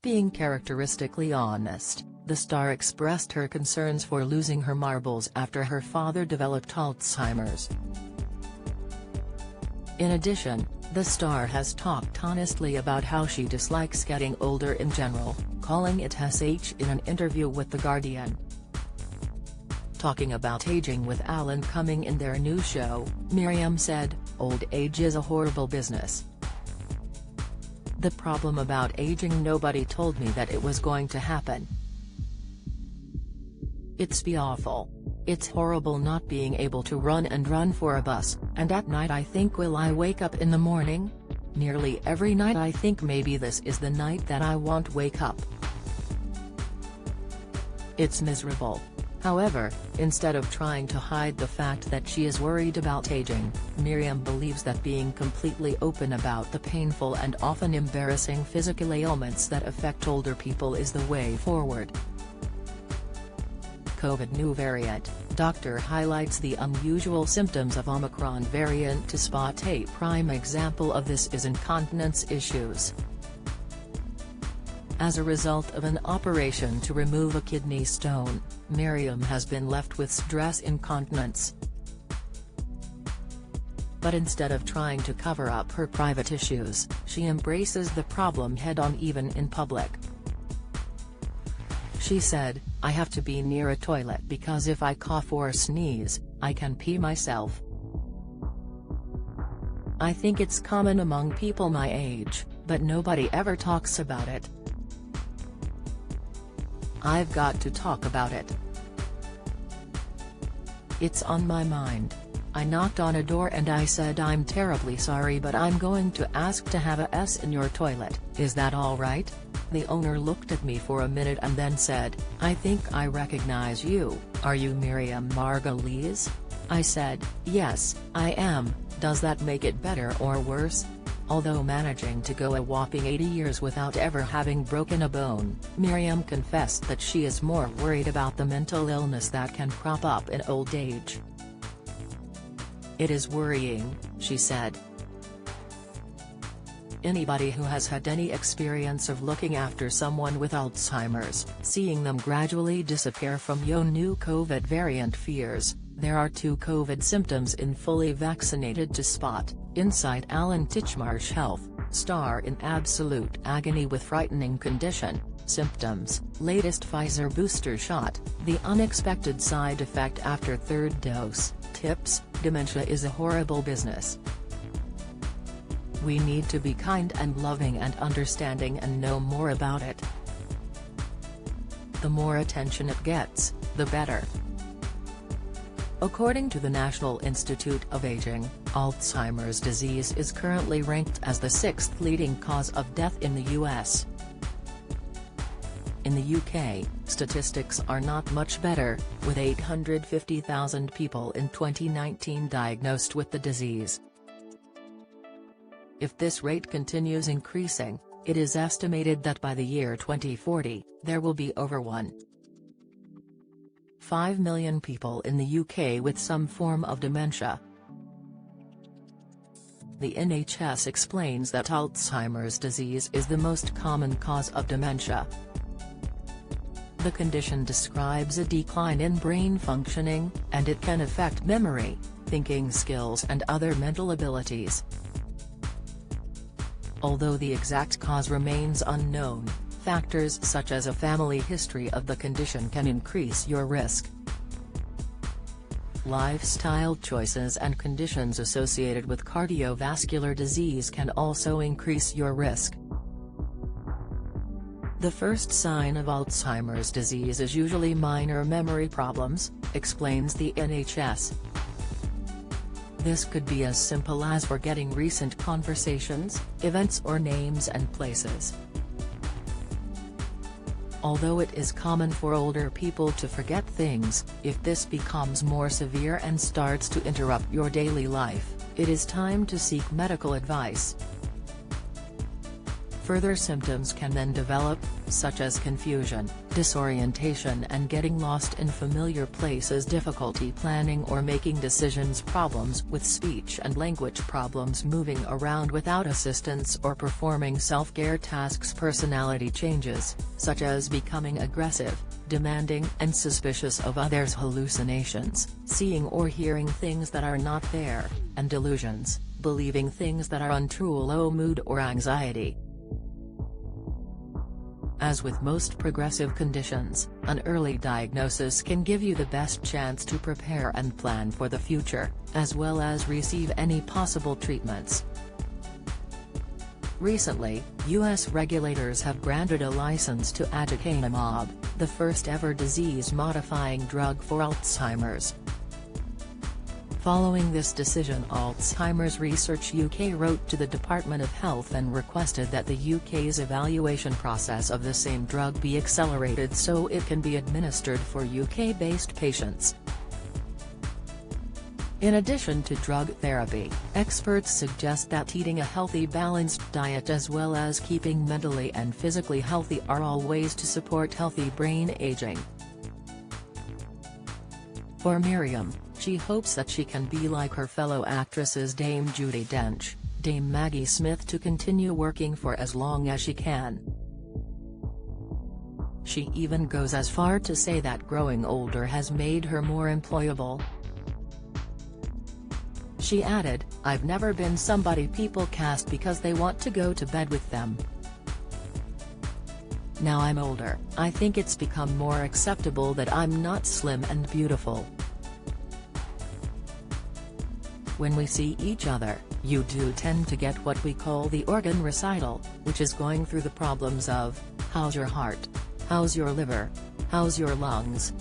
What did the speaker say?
being characteristically honest, the star expressed her concerns for losing her marbles after her father developed Alzheimer's. In addition, the star has talked honestly about how she dislikes getting older in general, calling it SH in an interview with The Guardian. Talking about aging with Alan Cumming in their new show, Miriam said, "Old age is a horrible business. The problem about aging, nobody told me that it was going to happen. It's be awful. It's horrible not being able to run for a bus, and at night I think, will I wake up in the morning? Nearly every night I think maybe this is the night that I won't wake up. It's miserable." However, instead of trying to hide the fact that she is worried about aging, Miriam believes that being completely open about the painful and often embarrassing physical ailments that affect older people is the way forward. COVID new variant, doctor highlights the unusual symptoms of Omicron variant to spot a prime example of this is incontinence issues. As a result of an operation to remove a kidney stone, Miriam has been left with stress incontinence. But instead of trying to cover up her private issues, she embraces the problem head-on even in public. She said, "I have to be near a toilet because if I cough or sneeze, I can pee myself. I think it's common among people my age, but nobody ever talks about it. I've got to talk about it. It's on my mind. I knocked on a door and I said, 'I'm terribly sorry, but I'm going to ask to have a S in your toilet, is that all right?' The owner looked at me for a minute and then said, 'I think I recognize you, are you Miriam Margolyes?' I said, 'Yes, I am.' Does that make it better or worse?" Although managing to go a whopping 80 years without ever having broken a bone, Miriam confessed that she is more worried about the mental illness that can crop up in old age. "It is worrying," she said. Anybody who has had any experience of looking after someone with Alzheimer's, seeing them gradually disappear from your new COVID variant fears, there are 2 COVID symptoms in fully vaccinated to spot, insight Alan Titchmarsh Health, star in absolute agony with frightening condition, symptoms, latest Pfizer booster shot, the unexpected side effect after 3rd dose, tips, dementia is a horrible business. We need to be kind and loving and understanding and know more about it. The more attention it gets, the better." According to the National Institute of Aging, Alzheimer's disease is currently ranked as the 6th leading cause of death in the US. In the UK, statistics are not much better, with 850,000 people in 2019 diagnosed with the disease. If this rate continues increasing, it is estimated that by the year 2040, there will be over 1.5 million people in the UK with some form of dementia. The NHS explains that Alzheimer's disease is the most common cause of dementia. The condition describes a decline in brain functioning, and it can affect memory, thinking skills and other mental abilities. Although the exact cause remains unknown, factors such as a family history of the condition can increase your risk. Lifestyle choices and conditions associated with cardiovascular disease can also increase your risk. The first sign of Alzheimer's disease is usually minor memory problems, explains the NHS. This could be as simple as forgetting recent conversations, events or names and places. Although it is common for older people to forget things, if this becomes more severe and starts to interrupt your daily life, it is time to seek medical advice. Further symptoms can then develop, such as confusion, disorientation and getting lost in familiar places, difficulty planning or making decisions, problems with speech and language, problems moving around without assistance or performing self-care tasks, personality changes, such as becoming aggressive, demanding and suspicious of others, hallucinations, seeing or hearing things that are not there, and delusions, believing things that are untrue, low mood or anxiety. As with most progressive conditions, an early diagnosis can give you the best chance to prepare and plan for the future, as well as receive any possible treatments. Recently, U.S. regulators have granted a license to aducanumab, the first ever disease-modifying drug for Alzheimer's. Following this decision, Alzheimer's Research UK wrote to the Department of Health and requested that the UK's evaluation process of the same drug be accelerated so it can be administered for UK-based patients. In addition to drug therapy, experts suggest that eating a healthy, balanced diet as well as keeping mentally and physically healthy are all ways to support healthy brain aging. For Miriam, she hopes that she can be like her fellow actresses Dame Judi Dench, Dame Maggie Smith, to continue working for as long as she can. She even goes as far to say that growing older has made her more employable. She added, "I've never been somebody people cast because they want to go to bed with them. Now I'm older, I think it's become more acceptable that I'm not slim and beautiful. When we see each other, you do tend to get what we call the organ recital, which is going through the problems of, how's your heart? How's your liver? How's your lungs?